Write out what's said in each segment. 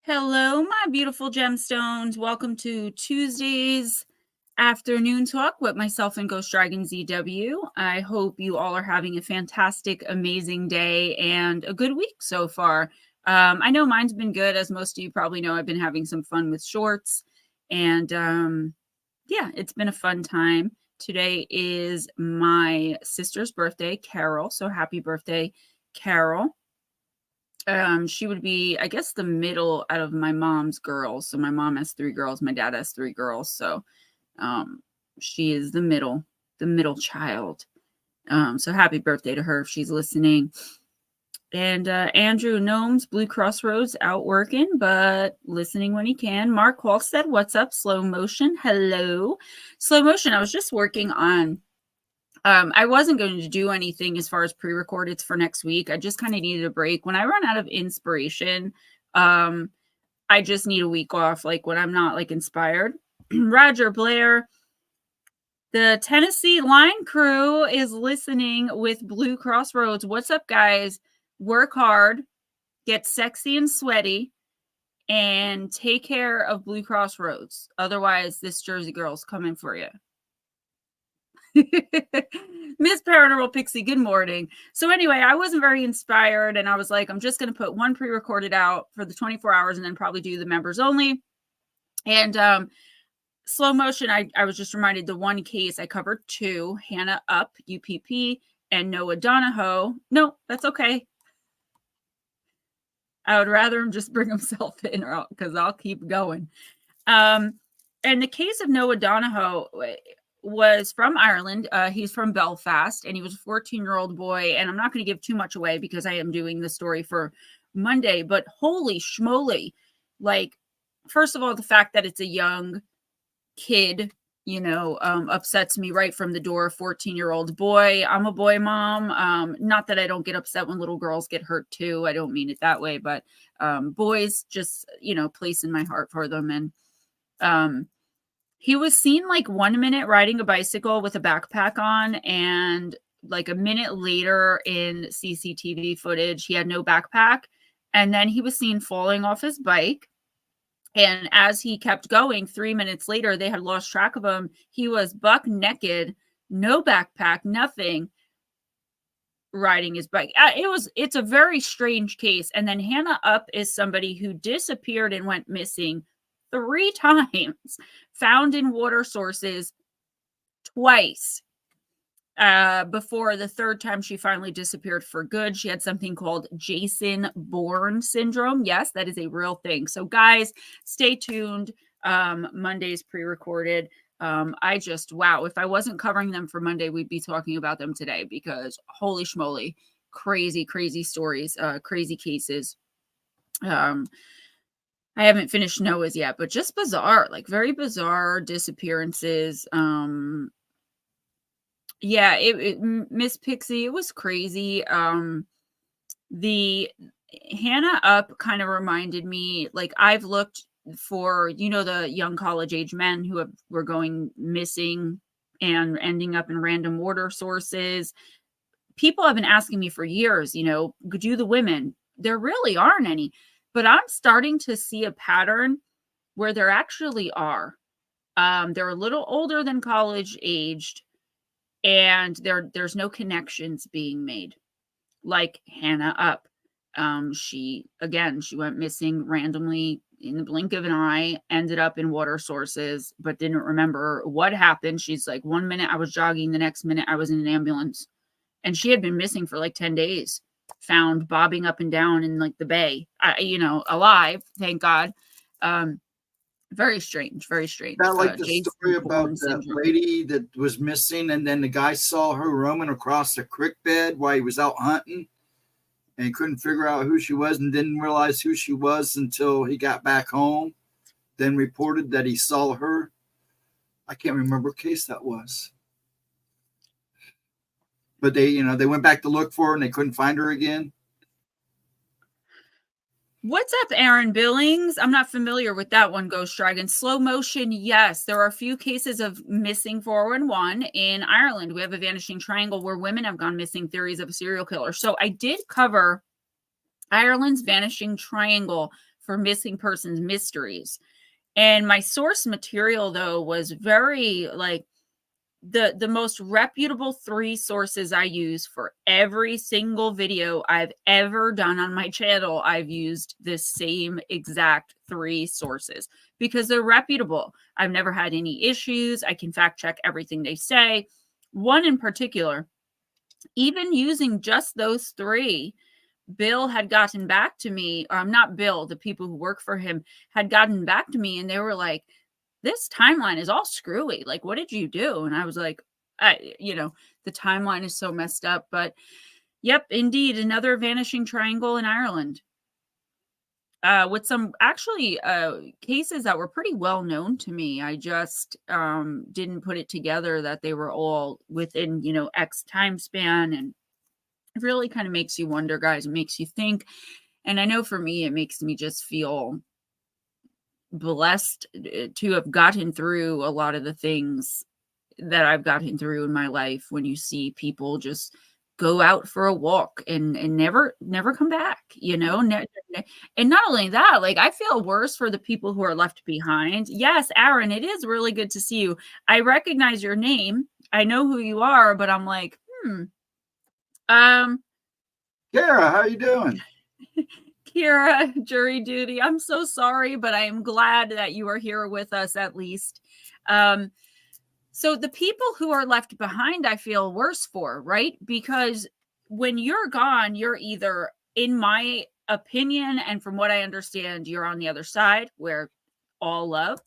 Hello, my beautiful gemstones. Welcome to Tuesday's afternoon talk with myself and Ghostdragonzw. I hope you all are having a fantastic, amazing day and a good week so far. I know mine's been good. As most of you probably know, I've been having some fun with shorts. And yeah, it's been a fun time. Today is my sister's birthday, Carol. So happy birthday, Carol. She would be, I guess, the middle out of my mom's girls. So my mom has 3 girls, my dad has 3 girls. So she is the middle child. So happy birthday to her if she's listening. And Andrew Gnomes, Blue Crossroads, out working, but listening when he can. Mark Halstead, what's up? Slow Motion, hello. Slow Motion, I was just working on I wasn't going to do anything as far as pre-recordeds for next week. I just kind of needed a break. When I run out of inspiration, I just need a week off, like when I'm not like inspired. Roger Blair, the Tennessee Line Crew is listening with Blue Crossroads. What's up, guys? Work hard, get sexy and sweaty, and take care of Blue Crossroads. Otherwise, this Jersey girl's coming for you. Miss Paranormal Pixie, good morning. So anyway, I wasn't very inspired, and I was like, I'm just going to put one pre-recorded out for the 24 hours and then probably do the members only. And Slow Motion, I was just reminded the one case I covered 2, Hannah Up, UPP, and Noah Donahoe. No, that's okay. I would rather him just bring himself in because I'll keep going. And the case of Noah Donahoe was from Ireland. He's from Belfast, and he was a 14-year-old boy. And I'm not going to give too much away because I am doing the story for Monday. But holy schmoly, like, first of all, the fact that it's a young kid, upsets me right from the door. 14-year-old boy. I'm a boy mom. Not that I don't get upset when little girls get hurt too. I don't mean it that way, but boys just, place in my heart for them. And he was seen like 1 minute riding a bicycle with a backpack on, and like a minute later in CCTV footage, he had no backpack. And then he was seen falling off his bike. And as he kept going, 3 minutes later, they had lost track of him. He was buck naked, no backpack, nothing, riding his bike. It's a very strange case. And then Hannah Up is somebody who disappeared and went missing 3 times, found in water sources twice, before the 3rd time she finally disappeared for good. She had something called Jason Bourne syndrome. Yes, that is a real thing. So guys, stay tuned. Monday's pre-recorded. Wow, if I wasn't covering them for Monday, we'd be talking about them today because holy schmoly, crazy stories, crazy cases. I haven't finished Noah's yet, but just bizarre, like very bizarre disappearances. Yeah, Miss Pixie, it was crazy. The Hannah Up kind of reminded me, like, I've looked for, the young college age men who were going missing and ending up in random water sources. People have been asking me for years, do the women? There really aren't any. But I'm starting to see a pattern where there actually are. They're a little older than college aged, and there's no connections being made. Like Hannah Up. She went missing randomly in the blink of an eye, ended up in water sources, but didn't remember what happened. She's like, 1 minute I was jogging, the next minute I was in an ambulance. And she had been missing for like 10 days. Found bobbing up and down in like the bay, alive, thank God. Very strange. Not like the story about that lady that was missing, and then the guy saw her roaming across the creek bed while he was out hunting and couldn't figure out who she was and didn't realize who she was until he got back home, then reported that he saw her. I can't remember what case that was. But they went back to look for her and they couldn't find her again. What's up, Aaron Billings? I'm not familiar with that one, Ghost Dragon. Slow Motion, yes. There are a few cases of missing 411 in Ireland. We have a vanishing triangle where women have gone missing, theories of a serial killer. So I did cover Ireland's vanishing triangle for missing persons mysteries. And my source material, though, was very like the most reputable 3 sources I use for every single video I've ever done on my channel. I've used this same exact 3 sources because they're reputable. I've never had any issues. I can fact check everything they say. One in particular, even using just those 3, Bill had gotten back to me, or not Bill, the people who work for him had gotten back to me, and they were like, this timeline is all screwy. Like, what did you do? And I was like, the timeline is so messed up. But yep, indeed, another vanishing triangle in Ireland. With some actually cases that were pretty well known to me. I just didn't put it together that they were all within, X time span. And it really kind of makes you wonder, guys. It makes you think. And I know for me, it makes me just feel blessed to have gotten through a lot of the things that I've gotten through in my life. When you see people just go out for a walk and never come back, and not only that, like, I feel worse for the people who are left behind. Yes, Aaron, it is really good to see you. I recognize your name. I know who you are, but I'm like, Kara, how you doing? Kira, jury duty. I'm so sorry, but I am glad that you are here with us at least. So the people who are left behind, I feel worse for, right? Because when you're gone, you're either, in my opinion, and from what I understand, you're on the other side where all love,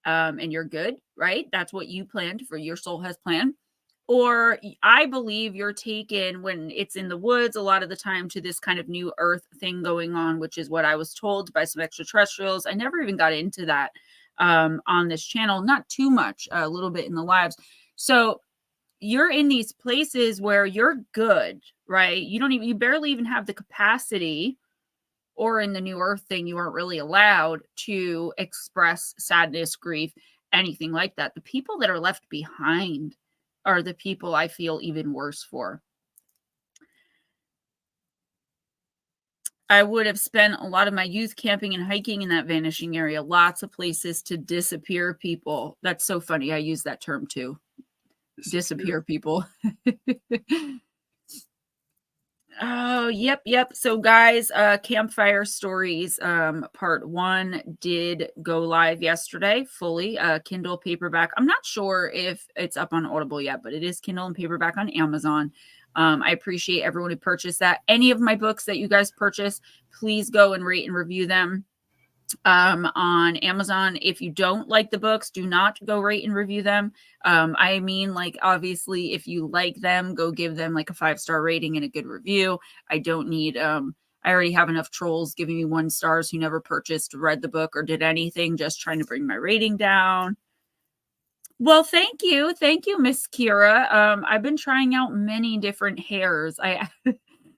and you're good, right? That's what you planned for, your soul has planned. Or I believe you're taken when it's in the woods a lot of the time to this kind of new earth thing going on, which is what I was told by some extraterrestrials. I never even got into that on this channel, not too much, a little bit in the lives. So you're in these places where you're good, right? You barely even have the capacity, or in the new earth thing, you aren't really allowed to express sadness, grief, anything like that. The people that are left behind are the people I feel even worse for. I would have spent a lot of my youth camping and hiking in that vanishing area. Lots of places to disappear people. That's so funny. I use that term too. Disappear people. Oh, yep. So guys, Campfire Stories part 1 did go live yesterday, fully Kindle paperback. I'm not sure if it's up on Audible yet, but it is Kindle and paperback on Amazon. I appreciate everyone who purchased that. Any of my books that you guys purchase, please go and rate and review them on Amazon. If you don't like the books, do not go rate and review them. I mean, like, obviously, if you like them, go give them like a 5-star rating and a good review. I don't need, I already have enough trolls giving me 1 stars who never purchased, read the book, or did anything, just trying to bring my rating down. Well, thank you, Miss Kira. I've been trying out many different hairs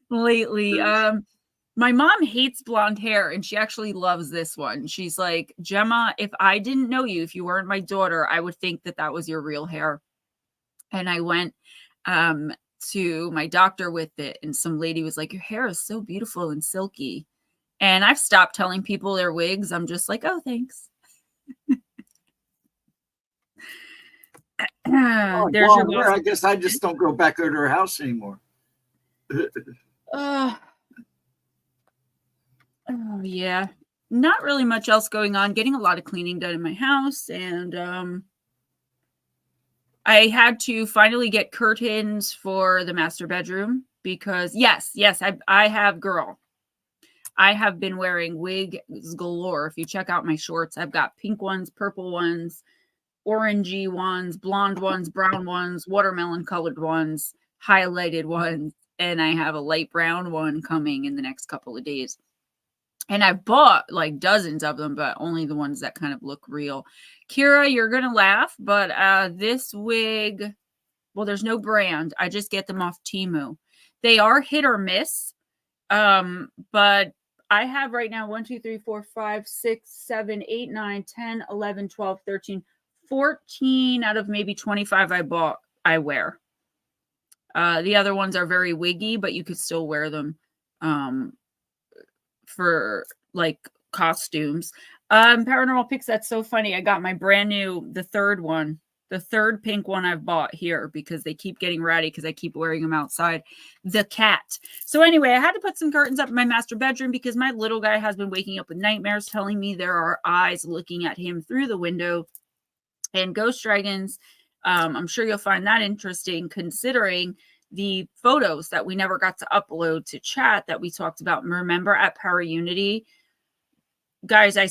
lately. My mom hates blonde hair, and she actually loves this one. She's like, Gemma, if I didn't know you, if you weren't my daughter, I would think that was your real hair. And I went to my doctor with it, and some lady was like, your hair is so beautiful and silky. And I've stopped telling people their wigs. I'm just like, oh, thanks. There's your hair. I guess I just don't go back over to her house anymore. Oh, yeah. Not really much else going on. Getting a lot of cleaning done in my house. And I had to finally get curtains for the master bedroom because, yes, I have, girl. I have been wearing wigs galore. If you check out my shorts, I've got pink ones, purple ones, orangey ones, blonde ones, brown ones, watermelon colored ones, highlighted ones, and I have a light brown one coming in the next couple of days. And I bought like dozens of them, but only the ones that kind of look real. Kira, you're going to laugh, but this wig, well, there's no brand. I just get them off Temu. They are hit or miss. But I have right now 1, 2, 3, 4, 5, 6, 7, 8, 9, 10, 11, 12, 13, 14 out of maybe 25 I wear. The other ones are very wiggy, but you could still wear them. For like costumes. Paranormal Picks, that's so funny. I got my brand new, the third pink one I've bought here because they keep getting ratty because I keep wearing them outside. The cat. So anyway, I had to put some curtains up in my master bedroom because my little guy has been waking up with nightmares telling me there are eyes looking at him through the window. And ghost dragons, I'm sure you'll find that interesting considering the photos that we never got to upload to chat that we talked about. Remember at Power Unity? Guys, I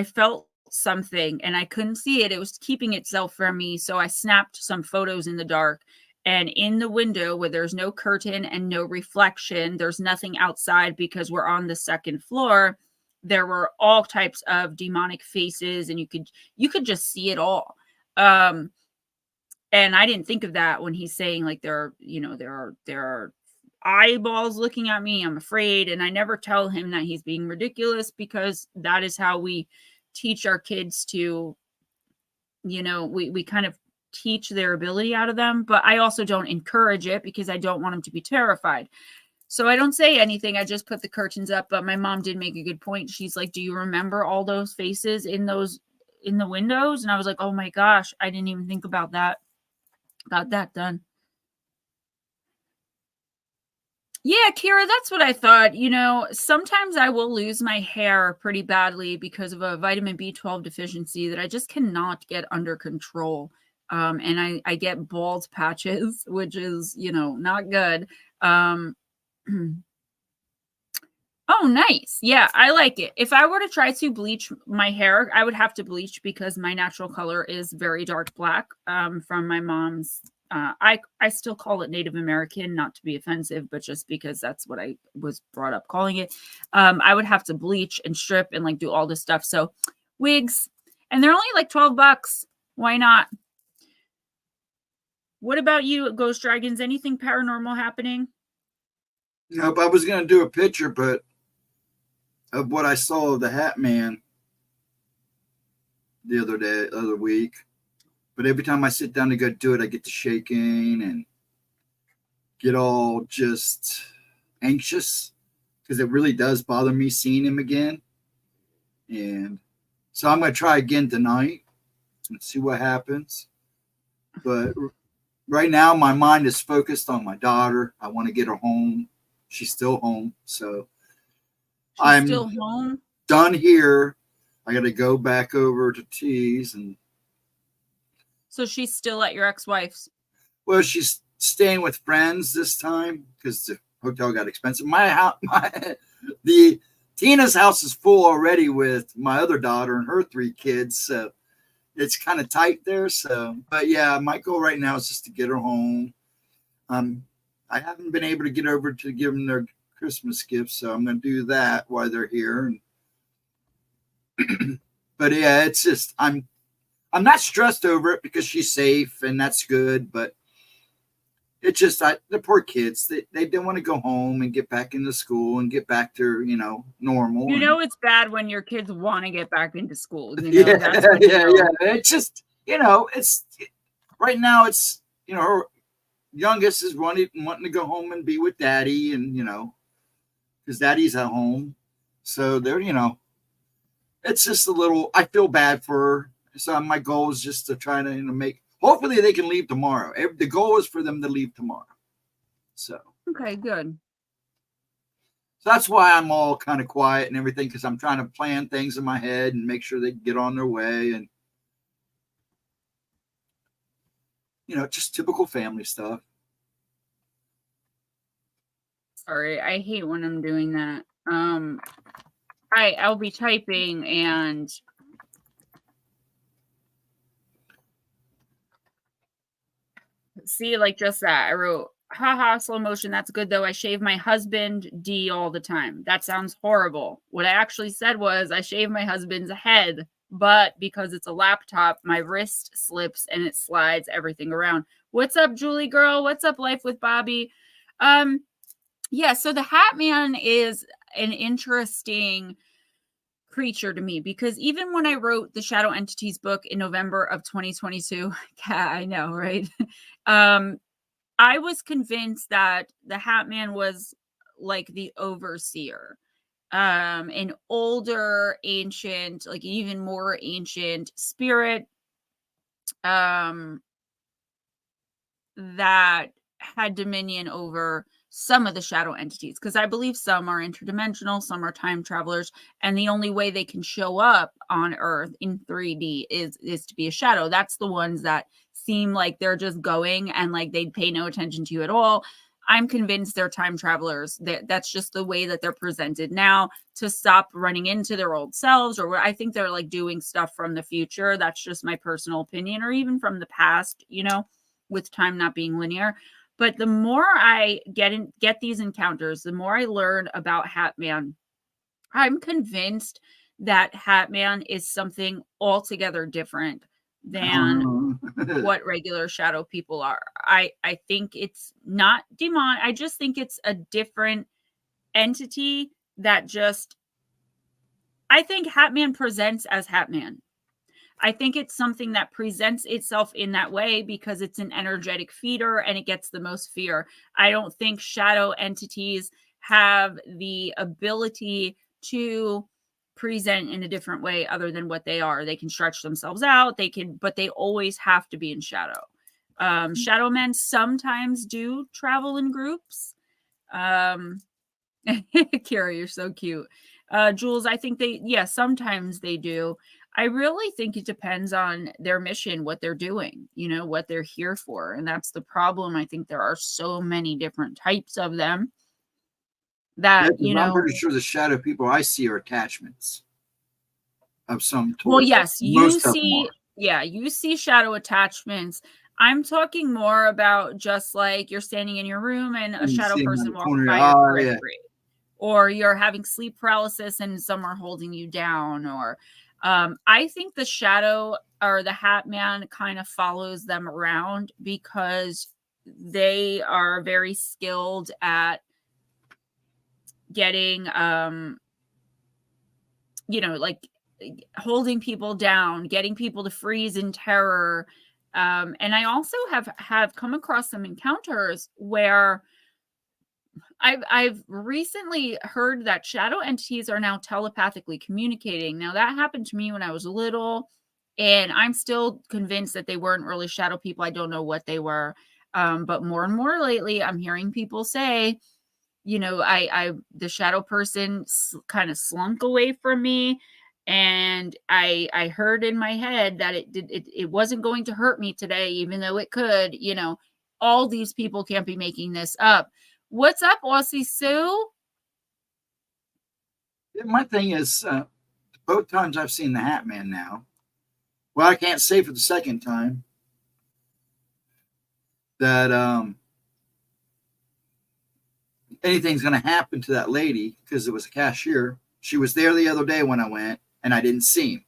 felt something and I couldn't see it. It was keeping itself from me. So I snapped some photos in the dark, and in the window where there's no curtain and no reflection, there's nothing outside because we're on the second floor. There were all types of demonic faces and you could just see it all. And I didn't think of that when he's saying like there are eyeballs looking at me. I'm afraid. And I never tell him that he's being ridiculous because that is how we teach our kids to, we kind of teach their ability out of them, but I also don't encourage it because I don't want them to be terrified. So I don't say anything. I just put the curtains up, but my mom did make a good point. She's like, do you remember all those faces in the windows? And I was like, oh my gosh, I didn't even think about that. Got that done. Yeah, Kira, that's what I thought. Sometimes I will lose my hair pretty badly because of a vitamin B12 deficiency that I just cannot get under control. And I get bald patches, which is, not good. Oh, nice. Yeah, I like it. If I were to try to bleach my hair, I would have to bleach because my natural color is very dark black from my mom's. I still call it Native American, not to be offensive, but just because that's what I was brought up calling it. I would have to bleach and strip and like do all this stuff. So wigs, and they're only like $12. Why not? What about you, Ghost Dragons? Anything paranormal happening? Nope. I was gonna do a picture, but of what I saw of the Hat Man the other week. But every time I sit down to go do it, I get to shaking and get all just anxious because it really does bother me seeing him again. And so I'm going to try again tonight and see what happens. But right now, my mind is focused on my daughter. I want to get her home. She's still home. So I'm still home. Done here. I got to go back over to T's and. So she's still at your ex-wife's? Well, she's staying with friends this time because the hotel got expensive. The Tina's house is full already with my other daughter and her 3 kids, so it's kind of tight there. So, but yeah, my goal right now is just to get her home. I haven't been able to get over to give them their Christmas gifts, so I'm going to do that while they're here. But yeah, it's just I'm not stressed over it because she's safe and that's good, but it's just the poor kids, they don't want to go home and get back into school and get back to, normal. It's bad when your kids want to get back into school. Yeah. It's just, it's right now it's, her youngest is wanting to go home and be with daddy and, because daddy's at home. So they're, it's just a little, I feel bad for her. So my goal is just to try to hopefully they can leave tomorrow. The goal is for them to leave tomorrow. So. Okay, good. So that's why I'm all kind of quiet and everything, because I'm trying to plan things in my head and make sure they get on their way and, just typical family stuff. Sorry, I hate when I'm doing that. I'll be typing and see, like just that. I wrote, haha, slow motion. That's good though. I shave my husband D all the time. That sounds horrible. What I actually said was I shave my husband's head, but because it's a laptop, my wrist slips and it slides everything around. What's up, Julie girl? What's up, Life with Bobby? Yeah, so the Hat Man is an interesting creature to me because even when I wrote the Shadow Entities book in November of 2022, I know, right? I was convinced that the Hat Man was like the overseer. an older ancient, like even more ancient spirit that had dominion over some of the shadow entities, because I believe some are interdimensional, some are time travelers, and the only way they can show up on Earth in 3D is to be a shadow. That's the ones that seem like they're just going and like they pay no attention to you at all. I'm convinced they're time travelers. That's just the way that they're presented now, to stop running into their old selves, or I think they're like doing stuff from the future. That's just my personal opinion, or even from the past, with time not being linear. But the more I get these encounters, the more I learn about Hatman. I'm convinced that Hatman is something altogether different than what regular shadow people are. I think it's not demon. I just think it's a different entity that I think Hatman presents as Hatman. I think it's something that presents itself in that way because it's an energetic feeder and it gets the most fear. I don't think shadow entities have the ability to present in a different way other than what they are. They can stretch themselves out, but they always have to be in shadow. Shadow men sometimes do travel in groups. Kara, you're so cute. Jules, I think sometimes they do. I really think it depends on their mission, what they're doing, what they're here for. And that's the problem. I think there are so many different types of them that, I'm pretty sure the shadow people I see are attachments of some sort. Well, yes, you see shadow attachments. I'm talking more about just like you're standing in your room and a shadow person walks by your periphery. Or you're having sleep paralysis and some are holding you down, or I think the shadow or the Hatman kind of follows them around because they are very skilled at getting, like holding people down, getting people to freeze in terror. And I also have come across some encounters where I've recently heard that shadow entities are now telepathically communicating. Now, that happened to me when I was little, and I'm still convinced that they weren't really shadow people. I don't know what they were. But more and more lately, I'm hearing people say, the shadow person kind of slunk away from me, and I heard in my head that it wasn't going to hurt me today, even though it could. All these people can't be making this up. What's up, Aussie Sue? My thing is, both times I've seen the Hatman now. Well, I can't say for the second time that anything's going to happen to that lady because it was a cashier. She was there the other day when I went, and I didn't see him.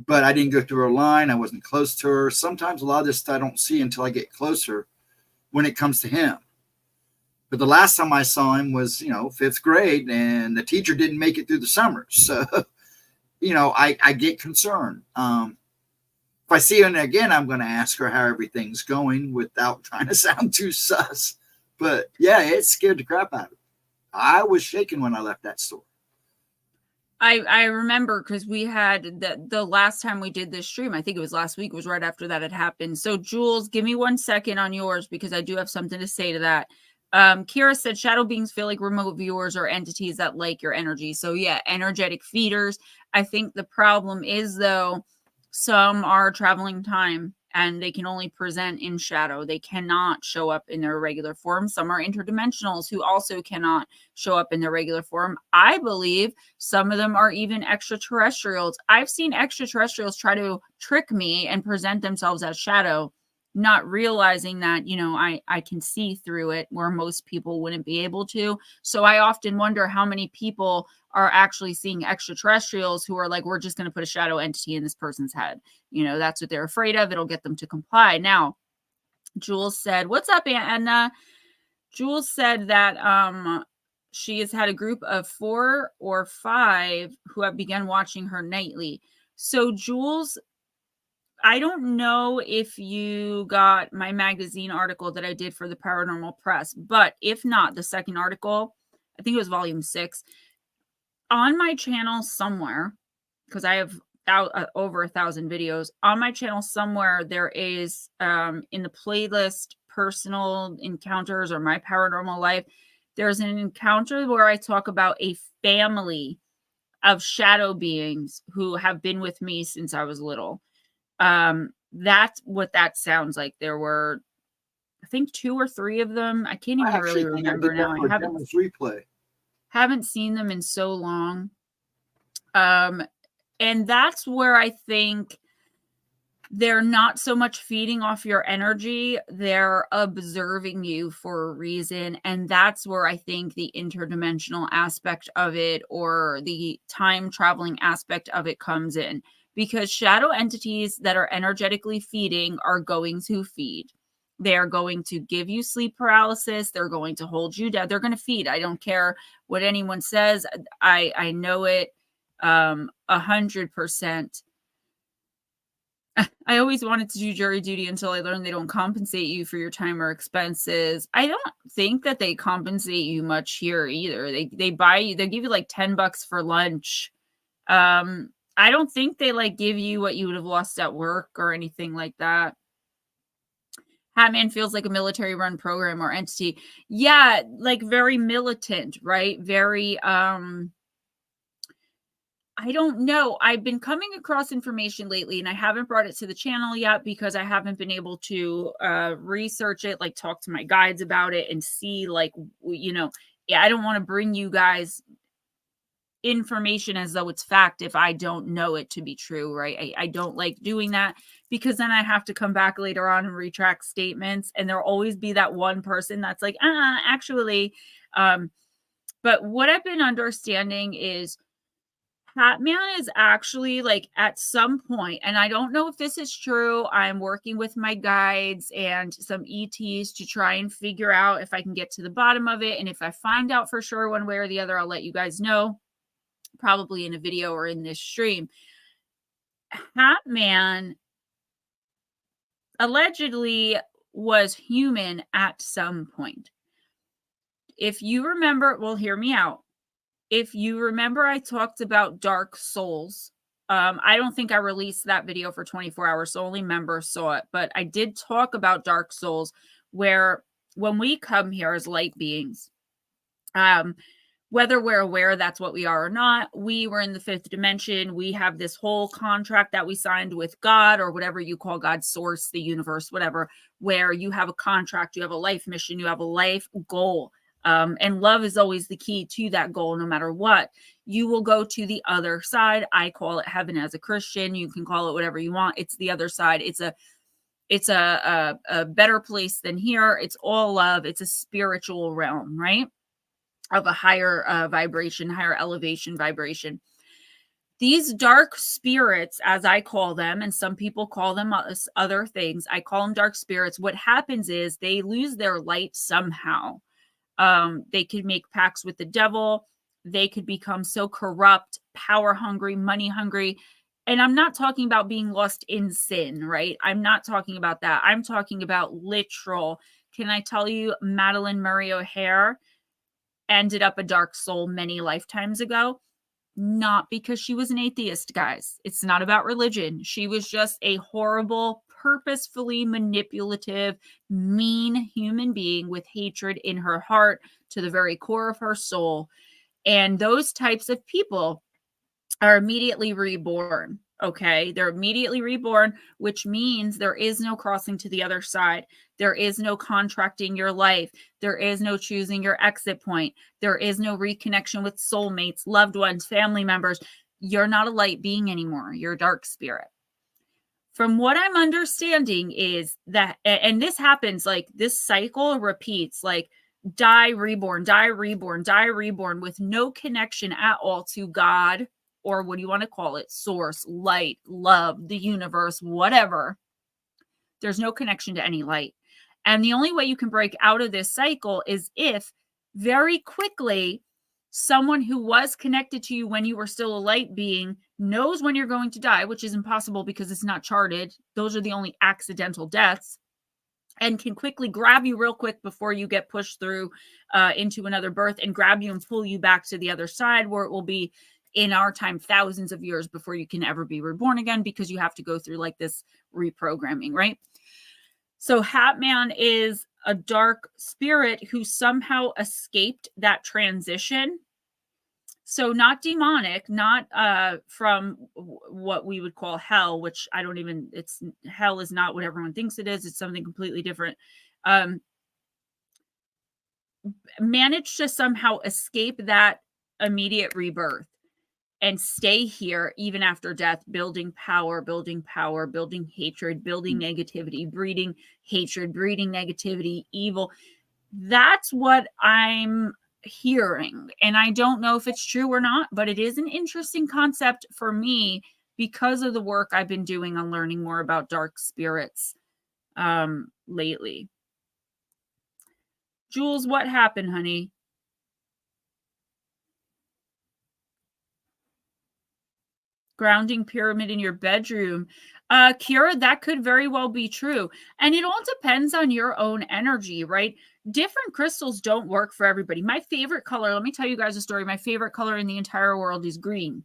But I didn't go through her line. I wasn't close to her. Sometimes a lot of this I don't see until I get closer when it comes to him. But the last time I saw him was, 5th grade, and the teacher didn't make it through the summer. So, I get concerned. If I see her again, I'm going to ask her how everything's going without trying to sound too sus. But yeah, it scared the crap out of me. I was shaking when I left that store. I remember because we had the last time we did this stream, I think it was last week, was right after that had happened. So Jules, give me 1 second on yours because I do have something to say to that. Kira said shadow beings feel like remote viewers or entities that like your energy. So yeah, energetic feeders. I think the problem is though, some are traveling time and they can only present in shadow. They cannot show up in their regular form. Some are interdimensionals who also cannot show up in their regular form. I believe some of them are even extraterrestrials. I've seen extraterrestrials try to trick me and present themselves as shadow, not realizing that, I can see through it where most people wouldn't be able to. So I often wonder how many people are actually seeing extraterrestrials who are like, we're just going to put a shadow entity in this person's head. That's what they're afraid of. It'll get them to comply. Now, Jules said, what's up, Anna? Jules said that she has had a group of 4 or 5 who have begun watching her nightly. So Jules, I don't know if you got my magazine article that I did for the Paranormal Press, but if not, the second article I think it was volume 6 on my channel somewhere, because I have over 1,000 videos on my channel somewhere. There is in the playlist personal encounters or my paranormal life, there's an encounter where I talk about a family of shadow beings who have been with me since I was little. That's what that sounds like. There were, I think, 2 or 3 of them. I can't even really remember now. I haven't seen them in so long. And that's where I think they're not so much feeding off your energy. They're observing you for a reason. And that's where I think the interdimensional aspect of it, or the time traveling aspect of it, comes in. Because shadow entities that are energetically feeding are going to feed. They are going to give you sleep paralysis. They're going to hold you down. They're going to feed. I don't care what anyone says. I know it 100%. I always wanted to do jury duty until I learned they don't compensate you for your time or expenses. I don't think that they compensate you much here either. They buy you, they give you like $10 for lunch. I don't think they like give you what you would have lost at work or anything like that. Hatman feels like a military run program or entity. Yeah, like very militant, right? Very I don't know. I've been coming across information lately, and I haven't brought it to the channel yet because I haven't been able to research it, like talk to my guides about it and see, like, you know, yeah, I don't want to bring you guys information as though it's fact if I don't know it to be true, right? I don't like doing that, because then I have to come back later on and retract statements, and there'll always be that one person that's like, actually. But what I've been understanding is Hatman is actually, like, at some point, and I don't know if this is true, I'm working with my guides and some ETs to try and figure out if I can get to the bottom of it. And if I find out for sure one way or the other, I'll let you guys know, probably in a video or in this stream. Hatman allegedly was human at some point. If you remember, well, hear me out. If you remember, I talked about dark souls. I don't think I released that video for 24 hours, so only members saw it. But I did talk about dark souls, where when we come here as light beings, whether we're aware that's what we are or not, we were in the 5th dimension. We have this whole contract that we signed with God, or whatever you call God, source, the universe, whatever, where you have a contract, you have a life mission, you have a life goal. And love is always the key to that goal, no matter what. You will go to the other side. I call it heaven as a Christian. You can call it whatever you want. It's the other side. It's a better place than here. It's all love. It's a spiritual realm, right? Of a higher vibration, higher elevation vibration. These dark spirits, as I call them, and some people call them other things, I call them dark spirits. What happens is they lose their light somehow. They could make pacts with the devil. They could become so corrupt, power hungry, money hungry. And I'm not talking about being lost in sin, right? I'm not talking about that. I'm talking about literal. Can I tell you, Madeline Murray O'Hare ended up a dark soul many lifetimes ago? Not because she was an atheist, guys. It's not about religion. She was just a horrible, purposefully manipulative, mean human being with hatred in her heart to the very core of her soul. And those types of people are immediately reborn. Okay, they're immediately reborn, which means there is no crossing to the other side. There is no contracting your life. There is no choosing your exit point. There is no reconnection with soulmates, loved ones, family members. You're not a light being anymore. You're a dark spirit. From what I'm understanding is that, and this happens, like this cycle repeats, like die, reborn, die, reborn, die, reborn, with no connection at all to God, or what do you want to call it? Source, light, love, the universe, whatever. There's no connection to any light. And the only way you can break out of this cycle is if very quickly someone who was connected to you when you were still a light being knows when you're going to die, which is impossible because it's not charted. Those are the only accidental deaths. and can quickly grab you real quick before you get pushed through into another birth, and grab you and pull you back to the other side, where it will be, in our time, thousands of years before you can ever be reborn again, because you have to go through like this reprogramming, right? So Hat Man is a dark spirit who somehow escaped that transition. So not demonic, not from what we would call hell, which I don't even, hell is not what everyone thinks it is. It's something completely different. Managed to somehow escape that immediate rebirth and stay here even after death, building power, building hatred, building negativity, breeding hatred, breeding negativity, evil. That's what I'm hearing. And I don't know if it's true or not, but it is an interesting concept for me because of the work I've been doing on learning more about dark spirits lately. Jules, what happened, honey? Grounding pyramid in your bedroom. Kira, that could very well be true. And it all depends on your own energy, right? Different crystals don't work for everybody. My favorite color, let me tell you guys a story. My favorite color in the entire world is green.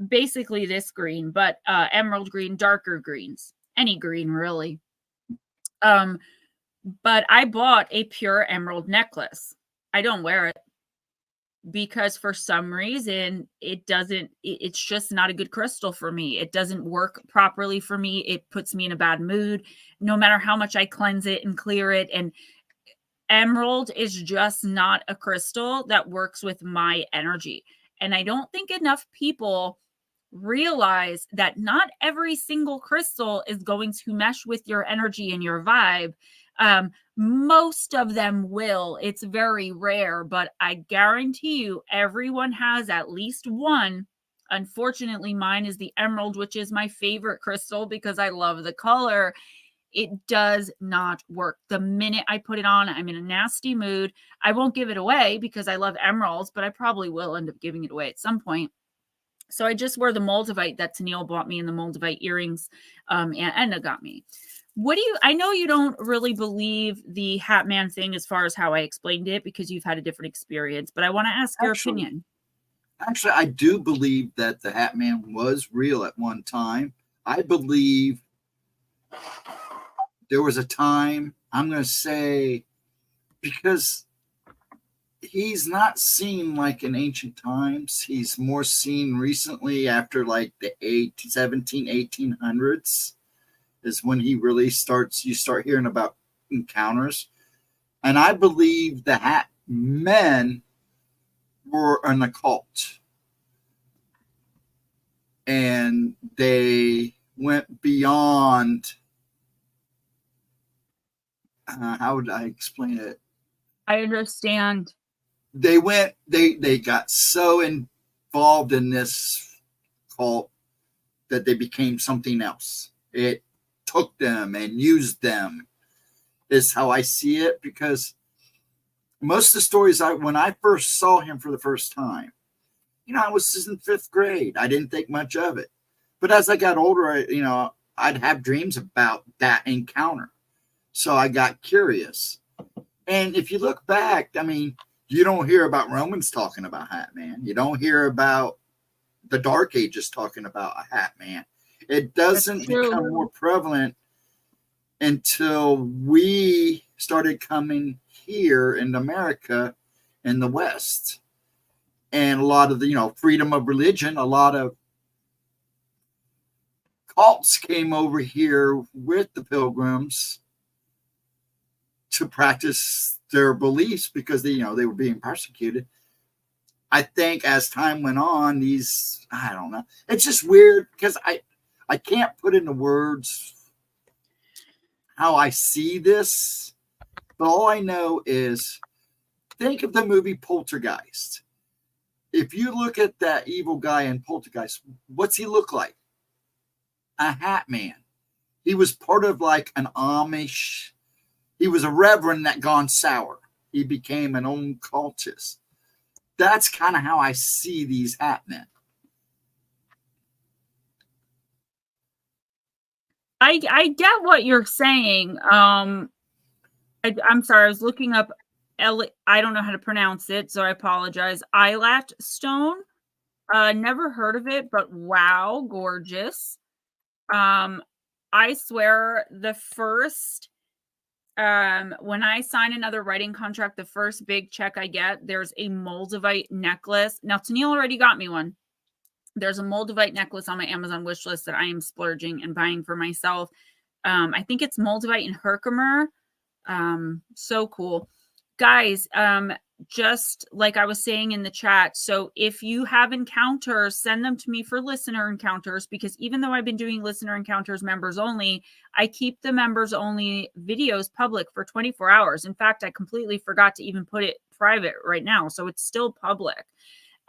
Basically this green, but emerald green, darker greens. Any green, really. But I bought a pure emerald necklace. I don't wear it because for some reason it's just not a good crystal for me. It doesn't work properly for me. It puts me in a bad mood no matter how much I cleanse it and clear it. And emerald is just not a crystal that works with my energy. And I don't think enough people realize that not every single crystal is going to mesh with your energy and your vibe. Most of them will. It's very rare, but I guarantee you everyone has at least one. Unfortunately, mine is the emerald, which is my favorite crystal because I love the color. It does not work. The minute I put it on, I'm in a nasty mood. I won't give it away because I love emeralds, but I probably will end up giving it away at some point. So I just wear the Moldavite that Tennille bought me, and the Moldavite earrings and Edna got me. I know you don't really believe the Hat Man thing as far as how I explained it because you've had a different experience, but I want to ask your opinion. Actually, I do believe that the Hat Man was real at one time. I believe there was a time, I'm going to say, because he's not seen like in ancient times. He's more seen recently after like the 1800s is when he really you start hearing about encounters. And I believe the Hat Men were an occult. And they went beyond, how would I explain it? I understand. They got so involved in this cult that they became something else. It took them and used them is how I see it, because most of the stories when I first saw him for the first time, I was in 5th grade. I didn't think much of it. But as I got older, I'd have dreams about that encounter. So I got curious. And if you look back, I mean, you don't hear about Romans talking about Hat Man. You don't hear about the Dark Ages talking about a Hat Man. It doesn't become more prevalent until we started coming here in America in the West. And a lot of the, freedom of religion, a lot of cults came over here with the Pilgrims to practice their beliefs because they were being persecuted. I think as time went on, I don't know. It's just weird because I can't put into words how I see this. But all I know is think of the movie Poltergeist. If you look at that evil guy in Poltergeist, what's he look like? A Hat Man. He was part of like an Amish. He was a reverend that gone sour. He became an occultist. That's kind of how I see these Hat Men. I get what you're saying. I'm sorry, I was looking up I don't know how to pronounce it, so I apologize. Eyelat stone. Never heard of it, but wow, gorgeous. I swear the first when I sign another writing contract, the first big check I get, there's a Moldavite necklace. Now Tennille already got me one. There's a Moldavite necklace on my Amazon wish list that I am splurging and buying for myself. I think it's Moldavite and Herkimer. So cool. Guys, just like I was saying in the chat, so if you have encounters, send them to me for listener encounters, because even though I've been doing listener encounters members only, I keep the members only videos public for 24 hours. In fact, I completely forgot to even put it private right now, so it's still public.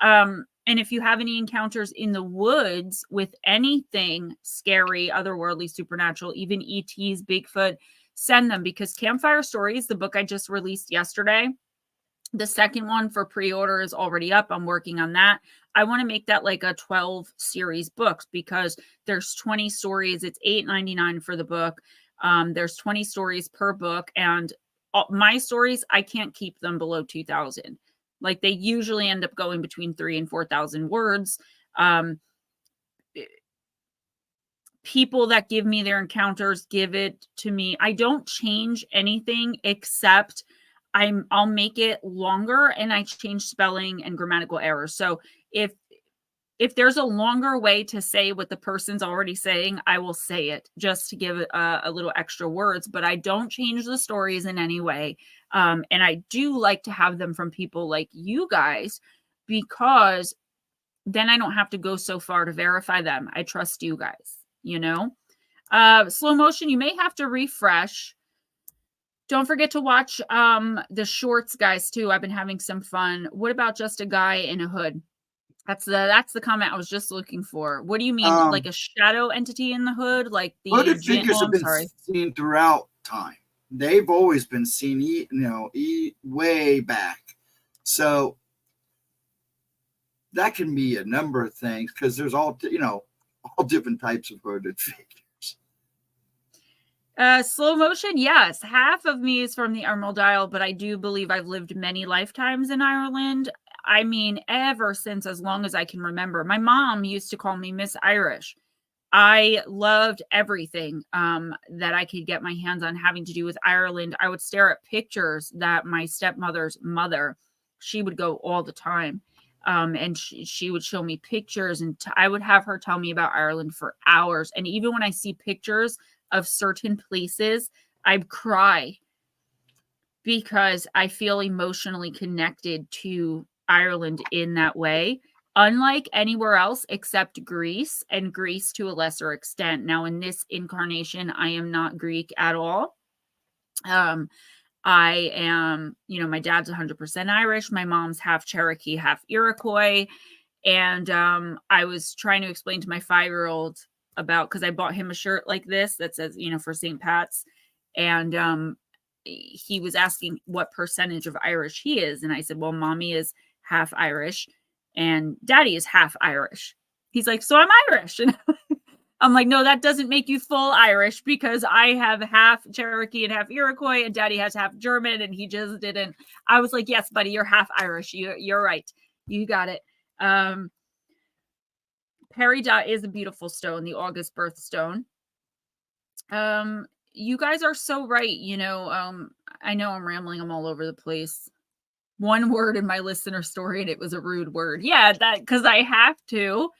And if you have any encounters in the woods with anything scary, otherworldly, supernatural, even ETs, Bigfoot, send them, because Campfire Stories, the book I just released yesterday, the second one for pre-order is already up. I'm working on that. I want to make that like a 12 series book, because there's 20 stories. It's $8.99 for the book. There's 20 stories per book, and my stories, I can't keep them below 2,000. Like, they usually end up going between 3,000 and 4,000 words. People that give me their encounters give it to me. I don't change anything except I'll make it longer, and I change spelling and grammatical errors. So if there's a longer way to say what the person's already saying, I will say it just to give it a little extra words, but I don't change the stories in any way. And I do like to have them from people like you guys, because then I don't have to go so far to verify them. I trust you guys, you know? Slow motion, you may have to refresh. Don't forget to watch the shorts, guys, too. I've been having some fun. What about just a guy in a hood? That's the comment I was just looking for. What do you mean? Like a shadow entity in the hood? Like the hooded figures have been seen throughout time. They've always been seen, way back. So that can be a number of things, because there's all different types of hooded figures. Slow motion, yes. Half of me is from the Emerald Isle, but I do believe I've lived many lifetimes in Ireland. I mean, ever since as long as I can remember. My mom used to call me Miss Irish. I loved everything that I could get my hands on having to do with Ireland. I would stare at pictures that my stepmother's mother, she would go all the time. And she would show me pictures, and I would have her tell me about Ireland for hours. And even when I see pictures of certain places, I'd cry, because I feel emotionally connected to Ireland in that way, unlike anywhere else except Greece, and Greece to a lesser extent. Now, in this incarnation, I am not Greek at all. I am, my dad's 100% Irish. My mom's half Cherokee, half Iroquois. And I was trying to explain to my 5-year-old about, because I bought him a shirt like this that says, for St. Pat's. And he was asking what percentage of Irish he is. And I said, well, mommy is half Irish and daddy is half Irish. He's like, so I'm Irish. And I'm like, no, that doesn't make you full Irish, because I have half Cherokee and half Iroquois, and daddy has half German, and he just didn't. I was like, yes, buddy, you're half Irish. You're right. You got it. Peridot is a beautiful stone, the August birth stone. You guys are so right. I know I'm rambling. I'm all over the place. One word in my listener story, and it was a rude word. Yeah, that, because I have to.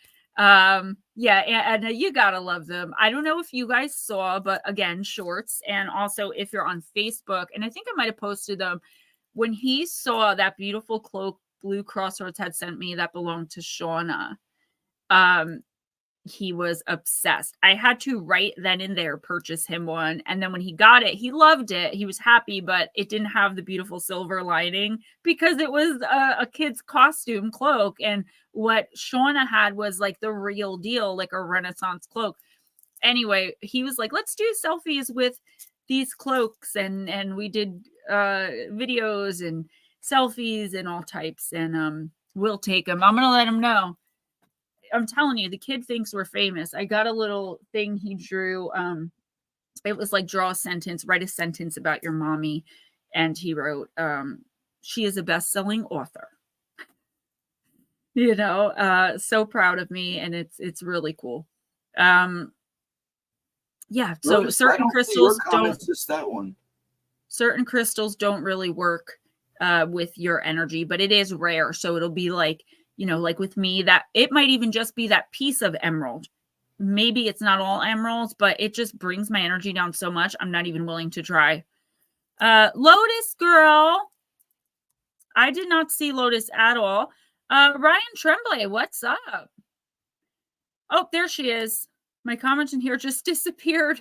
Yeah, and you gotta love them. I don't know if you guys saw, but again, shorts, and also if you're on Facebook, and I think I might have posted them, when he saw that beautiful cloak Blue Crossroads had sent me that belonged to Shauna. He was obsessed. I had to right then and there purchase him one. And then when he got it, he loved it. He was happy, but it didn't have the beautiful silver lining, because it was a kid's costume cloak. And what Shauna had was like the real deal, like a Renaissance cloak. Anyway, he was like, let's do selfies with these cloaks. And we did videos and selfies and all types. And we'll take them. I'm going to let him know. I'm telling you, the kid thinks we're famous. I got a little thing he drew. It was like, draw a sentence, write a sentence about your mommy. And he wrote, she is a best-selling author. You know, so proud of me, and it's really cool. Yeah, so certain crystals don't, just that one. Certain crystals don't really work with your energy, but it is rare. So it'll be like, you know, like with me, that it might even just be that piece of emerald. Maybe it's not all emeralds, but it just brings my energy down so much, I'm not even willing to try. Lotus girl. I did not see Lotus at all. Ryan Tremblay, what's up? Oh, there she is. My comment in here just disappeared.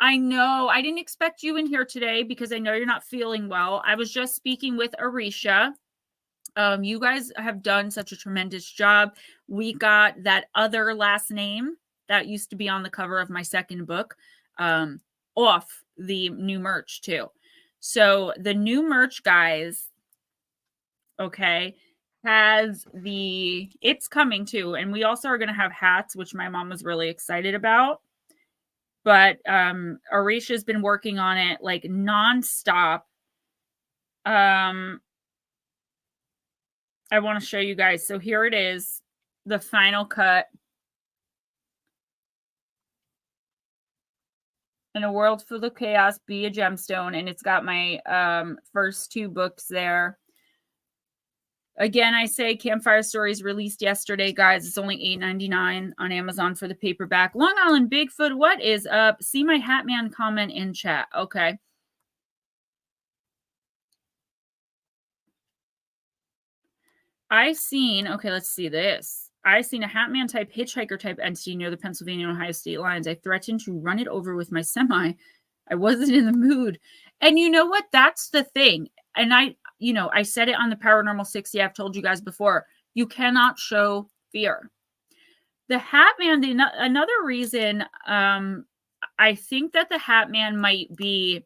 I know. I didn't expect you in here today because I know you're not feeling well. I was just speaking with Arisha. You guys have done such a tremendous job. We got that other last name that used to be on the cover of my second book off the new merch too. So the new merch, guys, okay, has it's coming too. And we also are going to have hats, which my mom was really excited about. But Arisha's been working on it like nonstop. I want to show you guys. So here it is, the final cut. In a world full of chaos, be a gemstone. And it's got my first 2 books there. Again, I say Campfire Stories released yesterday, guys. It's only $8.99 on Amazon for the paperback. Long Island Bigfoot, what is up? See my Hatman comment in chat. Okay. Okay, let's see this. I seen a Hatman type hitchhiker type entity near the Pennsylvania and Ohio state lines. I threatened to run it over with my semi. I wasn't in the mood. And you know what? That's the thing. And I said it on the Paranormal 60. I've told you guys before, you cannot show fear. The Hatman, another reason I think that the Hatman might be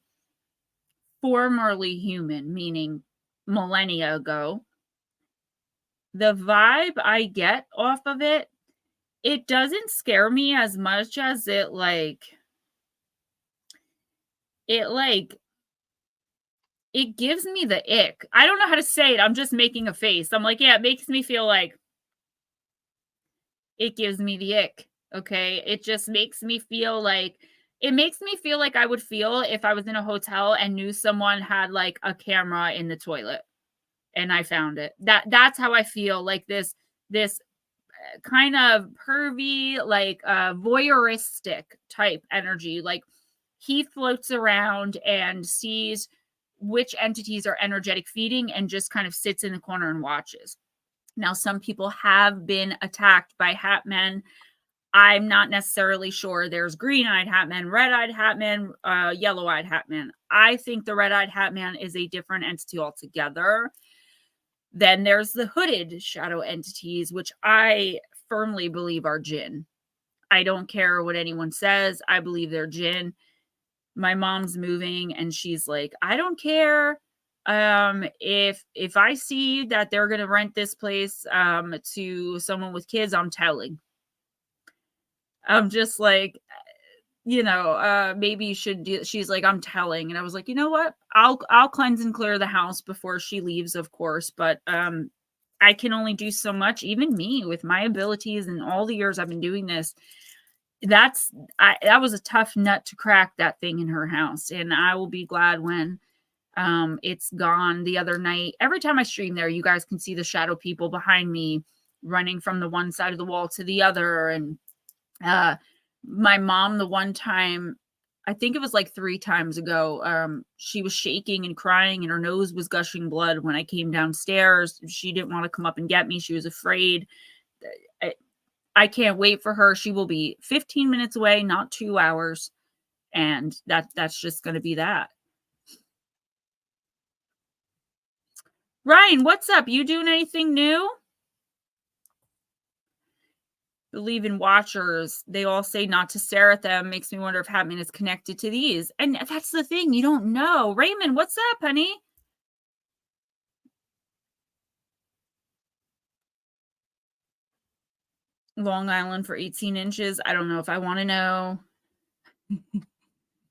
formerly human, meaning millennia ago. The vibe I get off of it, it doesn't scare me as much as it gives me the ick. I don't know how to say it. I'm just making a face. I'm like, yeah, it makes me feel like it gives me the ick. Okay. It just makes me feel like I would feel if I was in a hotel and knew someone had like a camera in the toilet and I found it. That's how I feel, like this kind of pervy, like voyeuristic type energy. Like he floats around and sees which entities are energetic feeding and just kind of sits in the corner and watches. Now, some people have been attacked by Hatmen. I'm not necessarily sure. There's green-eyed Hatman, red-eyed Hatman, yellow-eyed Hatman. I think the red-eyed Hatman is a different entity altogether. Then there's the hooded shadow entities, which I firmly believe are jinn. I don't care what anyone says. I believe they're jinn. My mom's moving and she's like, I don't care. If I see that they're going to rent this place to someone with kids, I'm telling. I'm just like, maybe you should do. She's like, I'm telling. And I was like, you know what? I'll cleanse and clear the house before she leaves, of course. But I can only do so much. Even me, with my abilities and all the years I've been doing this, that was a tough nut to crack, that thing in her house. And I will be glad when it's gone. The other night, every time I stream there, you guys can see the shadow people behind me running from the one side of the wall to the other. And my mom, the one time, I think it was like 3 times ago, she was shaking and crying and her nose was gushing blood when I came downstairs. She didn't want to come up and get me. She was afraid. I can't wait for her. She will be 15 minutes away, not 2 hours. And that's just going to be that. Ryan, what's up? You doing anything new? Believe in watchers. They all say not to stare at them. Makes me wonder if Hatman is connected to these. And that's the thing. You don't know. Raymond, what's up, honey? Long Island for 18 inches. I don't know if I want to know.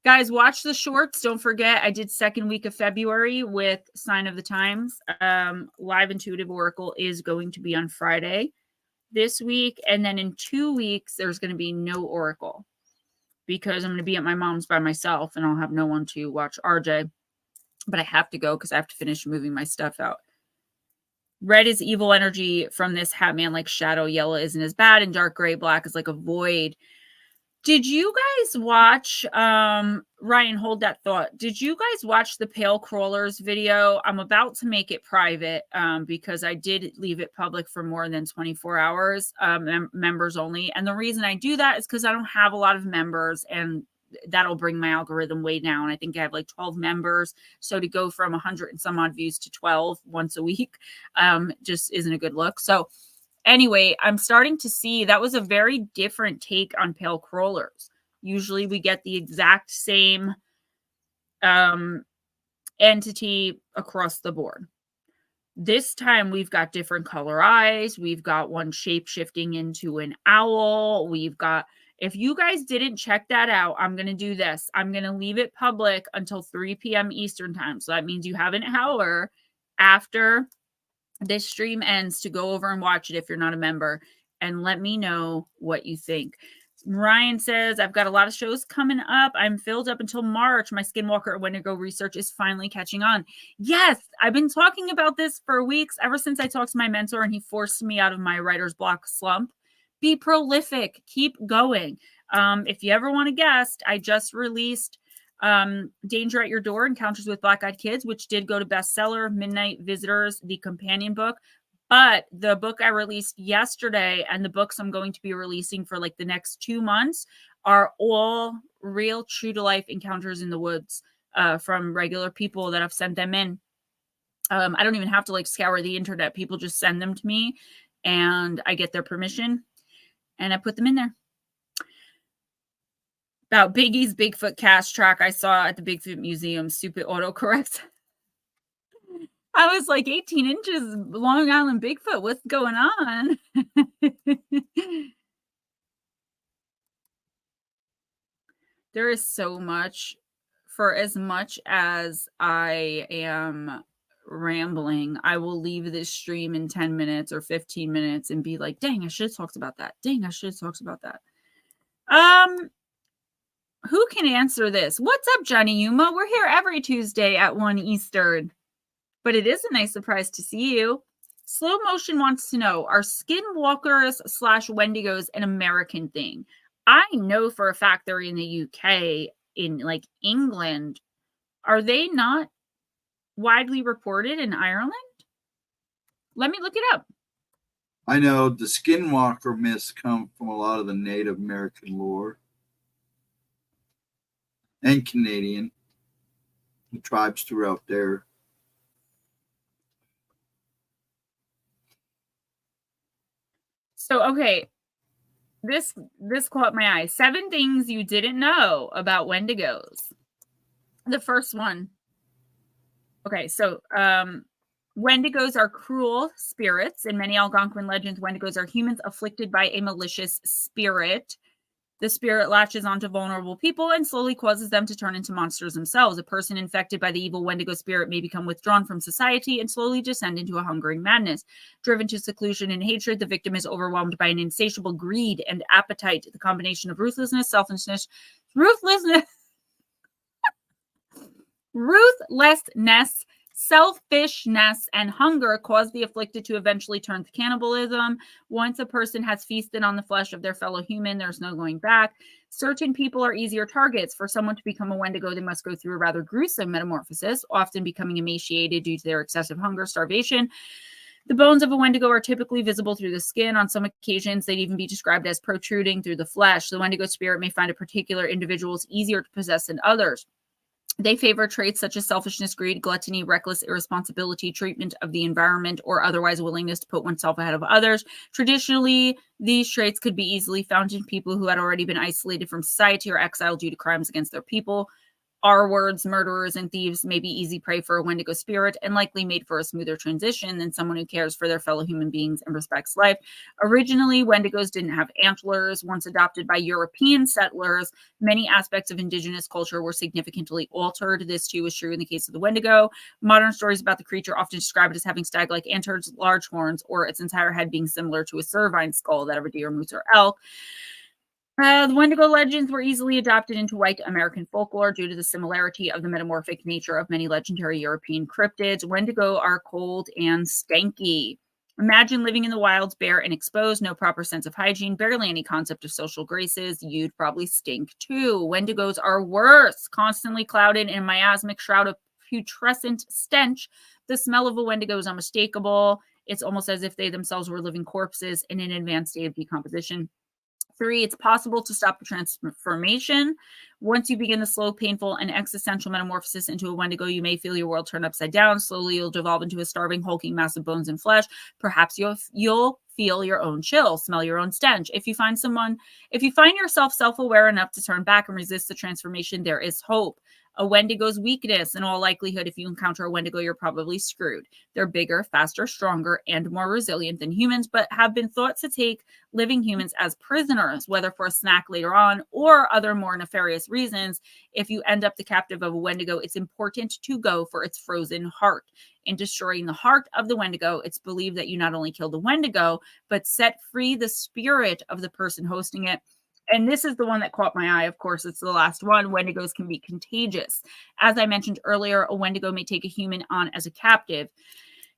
Guys, watch the shorts. Don't forget, I did second week of February with Sign of the Times. Live Intuitive Oracle is going to be on Friday this week. And then in 2 weeks, there's going to be no Oracle because I'm going to be at my mom's by myself and I'll have no one to watch RJ. But I have to go because I have to finish moving my stuff out. Red is evil energy from this hat man, like shadow. Yellow isn't as bad, and dark gray black is like a void. Did you guys watch, Ryan, hold that thought. Did you guys watch the Pale Crawlers video? I'm about to make it private because I did leave it public for more than 24 hours, members only. And the reason I do that is because I don't have a lot of members, and that'll bring my algorithm way down. I think I have like 12 members. So to go from 100 and some odd views to 12 once a week just isn't a good look. So anyway, I'm starting to see that was a very different take on Pale Crawlers. Usually we get the exact same entity across the board. This time we've got different color eyes. We've got one shape shifting into an owl. We've got, if you guys didn't check that out, I'm going to do this. I'm going to leave it public until 3 p.m. Eastern time. So that means you have an hour after this stream ends to go over and watch it if you're not a member, and let me know what you think. Ryan says, I've got a lot of shows coming up. I'm filled up until March. My Skinwalker and Wendigo research is finally catching on. Yes, I've been talking about this for weeks, ever since I talked to my mentor and he forced me out of my writer's block slump. Be prolific. Keep going. If you ever want a guest, I just released Danger at Your Door, Encounters with Black-Eyed Kids, which did go to bestseller. Midnight Visitors, the companion book. But the book I released yesterday and the books I'm going to be releasing for like the next 2 months are all real, true to life encounters in the woods from regular people that have sent them in. I don't even have to like scour the internet. People just send them to me and I get their permission and I put them in there. About Biggie's Bigfoot cast track I saw at the Bigfoot Museum. Stupid autocorrect. I was like 18 inches Long Island Bigfoot. What's going on? There is so much. For as much as I am rambling, I will leave this stream in 10 minutes or 15 minutes and be like, dang, I should have talked about that. Dang, I should have talked about that. Who can answer this? What's up, Johnny Yuma? We're here every Tuesday at 1 Eastern. But it is a nice surprise to see you. Slow Motion wants to know, are skinwalkers / Wendigos an American thing? I know for a fact they're in the UK, in like England. Are they not widely reported in Ireland? Let me look it up. I know the skinwalker myths come from a lot of the Native American lore. And Canadian. The tribes throughout there. So, okay, this caught my eye. 7 things you didn't know about Wendigos. The first one. Okay, so Wendigos are cruel spirits. In many Algonquin legends, Wendigos are humans afflicted by a malicious spirit. The spirit latches onto vulnerable people and slowly causes them to turn into monsters themselves. A person infected by the evil Wendigo spirit may become withdrawn from society and slowly descend into a hungering madness. Driven to seclusion and hatred, the victim is overwhelmed by an insatiable greed and appetite. The combination of ruthlessness, selfishness, and hunger cause the afflicted to eventually turn to cannibalism. Once a person has feasted on the flesh of their fellow human, there's no going back. Certain people are easier targets. For someone to become a Wendigo, they must go through a rather gruesome metamorphosis, often becoming emaciated due to their excessive hunger, starvation. The bones of a Wendigo are typically visible through the skin. On some occasions, they'd even be described as protruding through the flesh. The Wendigo spirit may find a particular individual easier to possess than others. They favor traits such as selfishness, greed, gluttony, reckless irresponsibility, treatment of the environment, or otherwise willingness to put oneself ahead of others. Traditionally, these traits could be easily found in people who had already been isolated from society or exiled due to crimes against their people. R words, murderers, and thieves may be easy prey for a Wendigo spirit and likely made for a smoother transition than someone who cares for their fellow human beings and respects life. Originally, Wendigos didn't have antlers. Once adopted by European settlers, many aspects of indigenous culture were significantly altered. This too was true in the case of the Wendigo. Modern stories about the creature often describe it as having stag-like antlers, large horns, or its entire head being similar to a cervine skull, that of a deer, moose, or elk. The Wendigo legends were easily adopted into white American folklore due to the similarity of the metamorphic nature of many legendary European cryptids. Wendigo are cold and stanky. Imagine living in the wilds, bare and exposed, no proper sense of hygiene, barely any concept of social graces. You'd probably stink too. Wendigos are worse, constantly clouded in a miasmic shroud of putrescent stench. The smell of a Wendigo is unmistakable. It's almost as if they themselves were living corpses in an advanced state of decomposition. 3, it's possible to stop the transformation. Once you begin the slow, painful, and existential metamorphosis into a Wendigo, you may feel your world turn upside down. Slowly, you'll devolve into a starving, hulking mass of bones and flesh. Perhaps you'll feel your own chill, smell your own stench. If you find yourself self-aware enough to turn back and resist the transformation, there is hope. A Wendigo's weakness. In all likelihood, if you encounter a Wendigo, you're probably screwed. They're bigger, faster, stronger, and more resilient than humans, but have been thought to take living humans as prisoners, whether for a snack later on or other more nefarious reasons. If you end up the captive of a Wendigo, it's important to go for its frozen heart. In destroying the heart of the Wendigo, it's believed that you not only kill the Wendigo, but set free the spirit of the person hosting it. And this is the one that caught my eye. Of course, it's the last one. Wendigos can be contagious. As I mentioned earlier, a Wendigo may take a human on as a captive.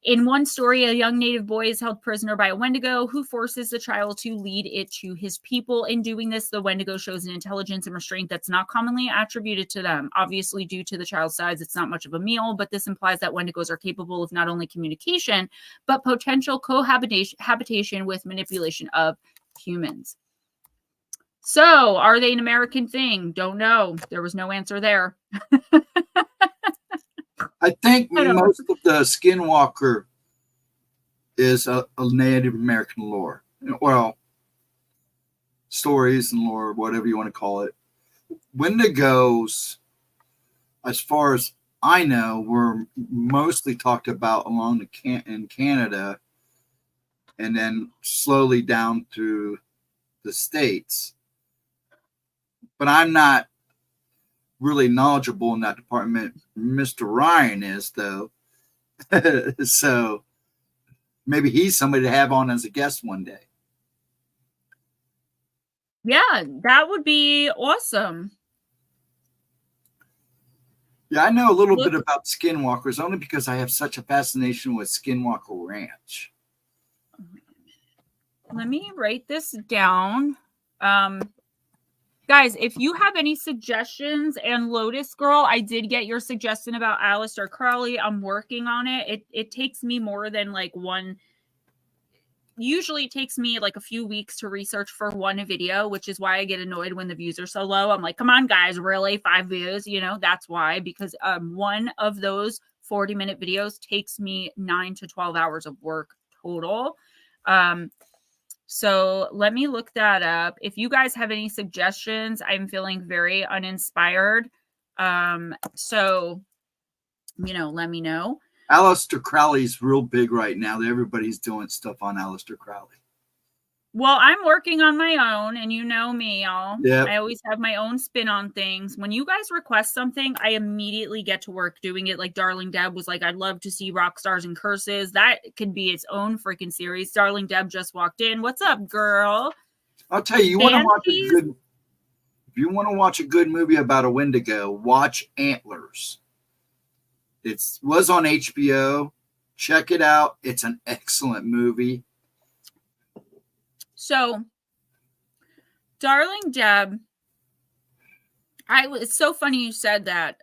In one story, a young native boy is held prisoner by a Wendigo who forces the child to lead it to his people. In doing this, the Wendigo shows an intelligence and restraint that's not commonly attributed to them. Obviously, due to the child's size, it's not much of a meal, but this implies that Wendigos are capable of not only communication, but potential cohabitation with manipulation of humans. So, are they an American thing? Don't know. There was no answer there. I think most of the Skinwalker is a Native American lore. Well, stories and lore, whatever you want to call it. Wendigos, as far as I know, were mostly talked about along in Canada and then slowly down through the States. But I'm not really knowledgeable in that department. Mr. Ryan is, though. So maybe he's somebody to have on as a guest one day. Yeah, that would be awesome. Yeah, I know a little bit about Skinwalkers only because I have such a fascination with Skinwalker Ranch. Let me write this down. Guys, if you have any suggestions, and Lotus Girl, I did get your suggestion about Aleister Crowley. I'm working on it. It takes me more than like usually it takes me like a few weeks to research for one video, which is why I get annoyed when the views are so low. I'm like, come on, guys, really? 5 views? That's why, because one of those 40-minute videos takes me 9 to 12 hours of work total. So let me look that up. If you guys have any suggestions, I'm feeling very uninspired. So, let me know. Aleister Crowley's real big right now. Everybody's doing stuff on Aleister Crowley. Well, I'm working on my own, and you know me, y'all. Yep. I always have my own spin on things. When you guys request something, I immediately get to work doing it. Like Darling Deb was like, I'd love to see Rock Stars and Curses. That could be its own freaking series. Darling Deb just walked in. What's up, girl? I'll tell you, if you want to watch a good movie about a Wendigo, watch Antlers. It was on HBO. Check it out. It's an excellent movie. So, Darling Deb, it's so funny you said that.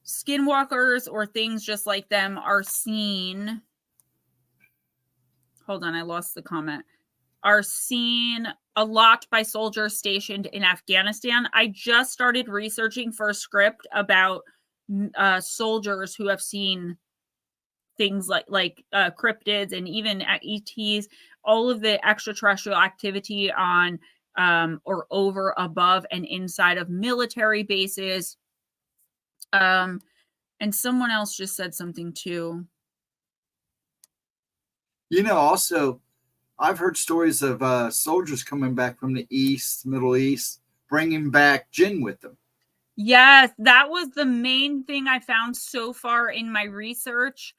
Skinwalkers or things just like them are seen. Hold on, I lost the comment. Are seen a lot by soldiers stationed in Afghanistan. I just started researching for a script about soldiers who have seen things like cryptids and even ETs, all of the extraterrestrial activity on or over, above, and inside of military bases, And someone else just said something too. Also, I've heard stories of soldiers coming back from the Middle East, bringing back jinn with them. Yes, that was the main thing I found so far in my research.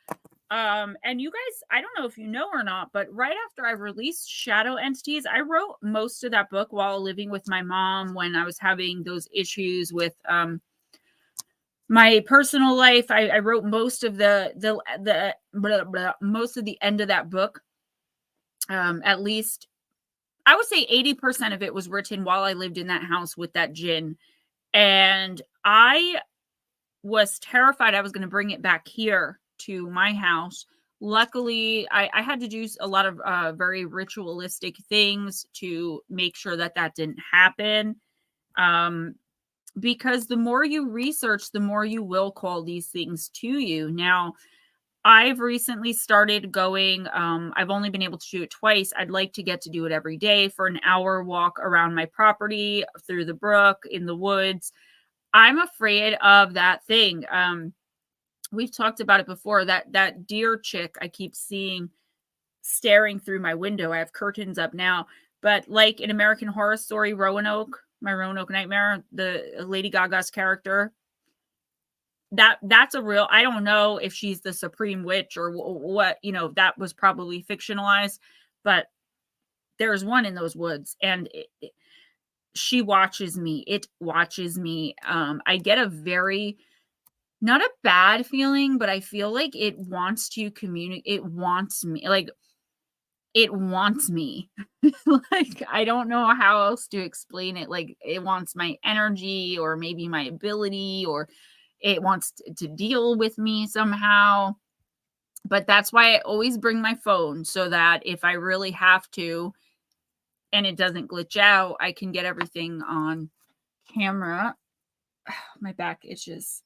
And you guys, I don't know if you know or not, but right after I released Shadow Entities, I wrote most of that book while living with my mom when I was having those issues with my personal life. I wrote most of most of the end of that book. At least I would say 80% of it was written while I lived in that house with that jinn. And I was terrified I was going to bring it back here to my house. Luckily, I had to do a lot of very ritualistic things to make sure that didn't happen. Because the more you research, the more you will call these things to you. Now, I've recently started going, I've only been able to do it twice. I'd like to get to do it every day for an hour walk around my property, through the brook, in the woods. I'm afraid of that thing. We've talked about it before, that deer chick I keep seeing staring through my window. I have curtains up now, but like in American Horror Story, Roanoke, my Roanoke Nightmare, the Lady Gaga's character, that's a real, I don't know if she's the supreme witch or what, that was probably fictionalized, but there's one in those woods, and she watches me. It watches me. I get a very, not a bad feeling, but I feel like it wants to communicate. It wants me. Like, it wants me. Like, I don't know how else to explain it. Like, it wants my energy, or maybe my ability, or it wants to deal with me somehow. But that's why I always bring my phone, so that if I really have to and it doesn't glitch out, I can get everything on camera. My back itches.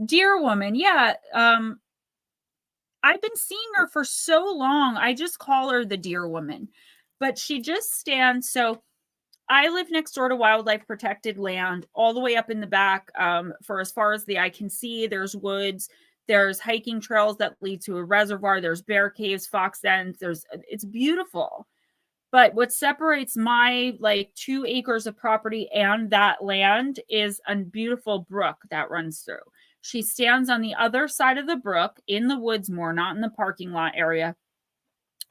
Dear woman, yeah. I've been seeing her for so long. I just call her the dear woman, but she just stands. So I live next door to wildlife protected land, all the way up in the back. For as far as the eye can see, there's woods, there's hiking trails that lead to a reservoir, there's bear caves, fox dens. It's beautiful. But what separates my 2 acres of property and that land is a beautiful brook that runs through. She stands on the other side of the brook in the woods more, not in the parking lot area,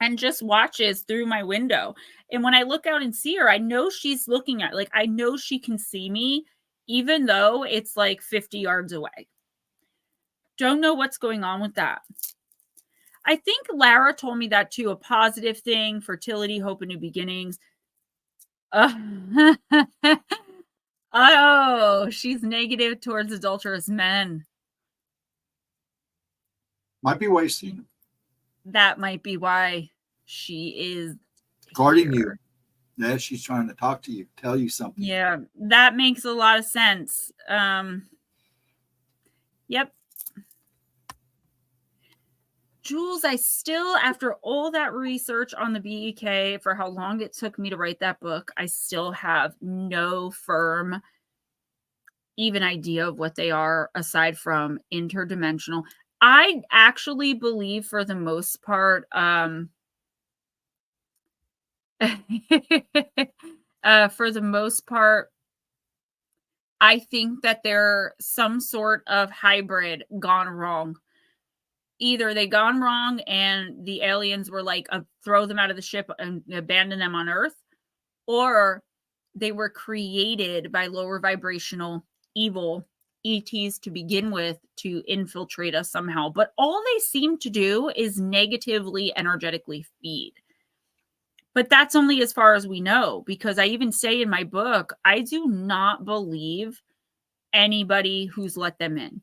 and just watches through my window. And when I look out and see her, I know she's looking at, I know she can see me, even though it's 50 yards away. Don't know what's going on with that. I think Lara told me that too, a positive thing, fertility, hope, and new beginnings. Oh, she's negative towards adulterous men. Might be why you've seen her. That might be why she is guarding you. Yeah, she's trying to talk to you, tell you something. Yeah, that makes a lot of sense. Yep. Jules, I still, after all that research on the BEK, for how long it took me to write that book, I still have no firm even idea of what they are, aside from interdimensional. I actually believe, for the most part, for the most part, I think that they're some sort of hybrid gone wrong. Either they gone wrong and the aliens were throw them out of the ship and abandon them on Earth, or they were created by lower vibrational evil ETs to begin with to infiltrate us somehow. But all they seem to do is negatively energetically feed. But that's only as far as we know, because I even say in my book, I do not believe anybody who's let them in.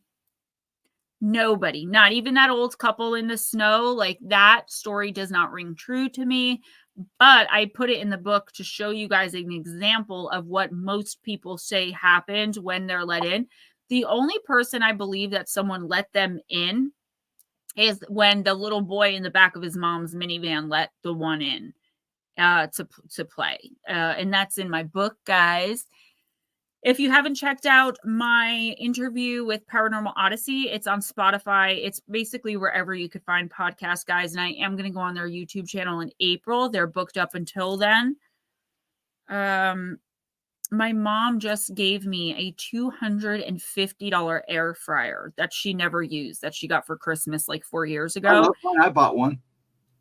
Nobody, not even that old couple in the snow. That story does not ring true to me. But I put it in the book to show you guys an example of what most people say happened when they're let in. The only person I believe that someone let them in is when the little boy in the back of his mom's minivan let the one in to play. And that's in my book, guys. If you haven't checked out my interview with Paranormal Odyssey, it's on Spotify. It's basically wherever you could find podcasts, guys. And I am going to go on their YouTube channel in April. They're booked up until then. My mom just gave me a $250 air fryer that she never used, that she got for Christmas like 4 years ago. I bought one.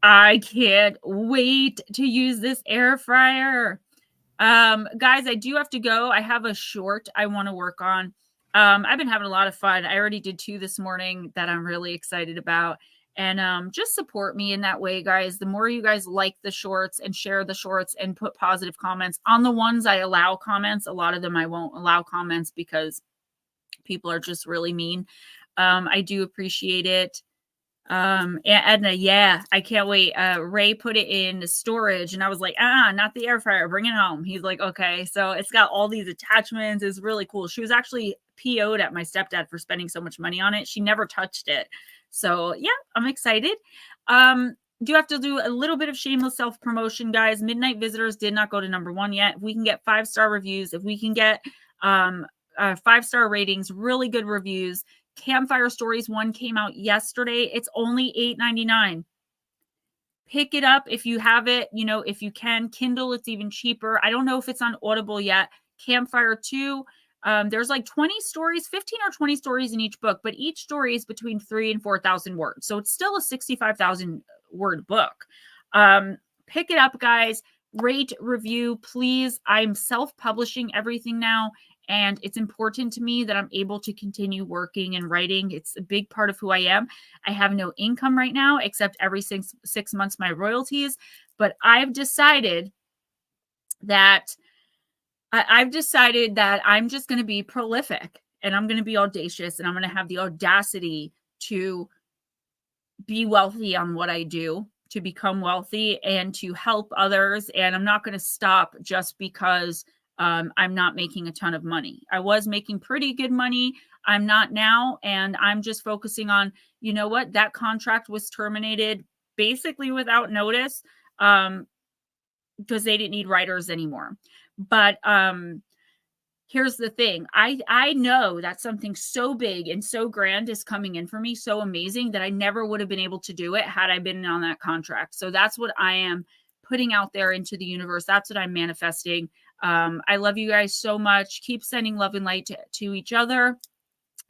I can't wait to use this air fryer. Guys, I do have to go. I have a short I want to work on. I've been having a lot of fun. I already did 2 this morning that I'm really excited about. And just support me in that way, guys. The more you guys like the shorts and share the shorts and put positive comments on the ones I allow comments. A lot of them I won't allow comments because people are just really mean. I do appreciate it. Edna, yeah, I can't wait. Ray put it in storage and I was like, not the air fryer, bring it home. He's like, okay. So it's got all these attachments. It's really cool. She was actually PO'd at my stepdad for spending so much money on it. She never touched it. So yeah, I'm excited. Do have to do a little bit of shameless self-promotion, guys. Midnight Visitors did not go to #1 yet. If we can get 5-star reviews, if we can get 5-star ratings, really good reviews. Campfire Stories 1 came out yesterday. It's only $8.99. Pick it up if you have it. You know, if you can. Kindle, it's even cheaper. I don't know if it's on Audible yet. Campfire 2, there's like 20 stories, 15 or 20 stories in each book, but each story is between 3,000 and 4,000 words. So it's still a 65,000 word book. Pick it up, guys. Rate, review, please. I'm self-publishing everything now. And it's important to me that I'm able to continue working and writing. It's a big part of who I am. I have no income right now, except every 6 months, my royalties. But I've decided that I'm just going to be prolific and I'm going to be audacious and I'm going to have the audacity to be wealthy on what I do, to become wealthy and to help others. And I'm not going to stop just because I'm not making a ton of money. I was making pretty good money. I'm not now. And I'm just focusing on, you know what? That contract was terminated basically without notice because they didn't need writers anymore. But here's the thing. I know that something so big and so grand is coming in for me, so amazing that I never would have been able to do it had I been on that contract. So that's what I am putting out there into the universe. That's what I'm manifesting. I love you guys so much. Keep sending love and light to each other.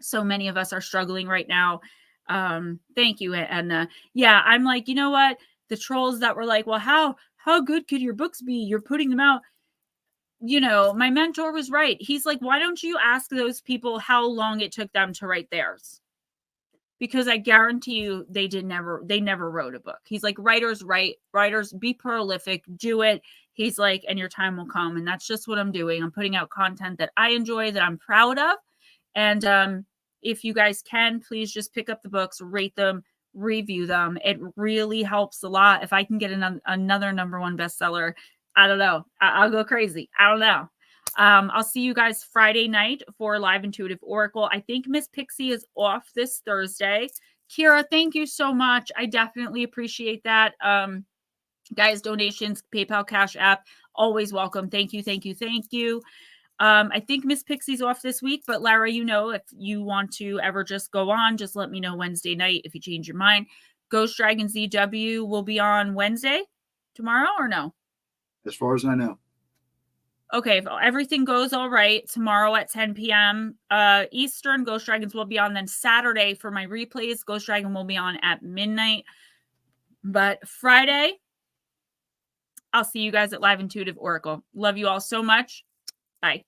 So many of us are struggling right now. Thank you, Edna. Yeah, I'm like, you know what? The trolls that were like, well, how good could your books be? You're putting them out. You know, my mentor was right. He's like, why don't you ask those people how long it took them to write theirs? Because I guarantee you they never wrote a book. He's like, writers write, writers be prolific, do it. He's like, and your time will come. And that's just what I'm doing. I'm putting out content that I enjoy, that I'm proud of. And if you guys can, please just pick up the books, rate them, review them. It really helps a lot. If I can get another #1 bestseller, I don't know. I'll go crazy. I don't know. I'll see you guys Friday night for Live Intuitive Oracle. I think Miss Pixie is off this Thursday. Kira, thank you so much. I definitely appreciate that. Guys, donations, PayPal, Cash App, always welcome. Thank you, thank you, thank you. I think Miss Pixie's off this week, but Lara, you know, if you want to ever just go on, just let me know Wednesday night if you change your mind. Ghostdragonzw will be on Wednesday, tomorrow, or no? As far as I know. Okay, if everything goes all right, tomorrow at 10 p.m. Eastern, Ghost Dragons will be on. Then Saturday for my replays, Ghost Dragon will be on at midnight. But Friday, I'll see you guys at Live Intuitive Oracle. Love you all so much. Bye.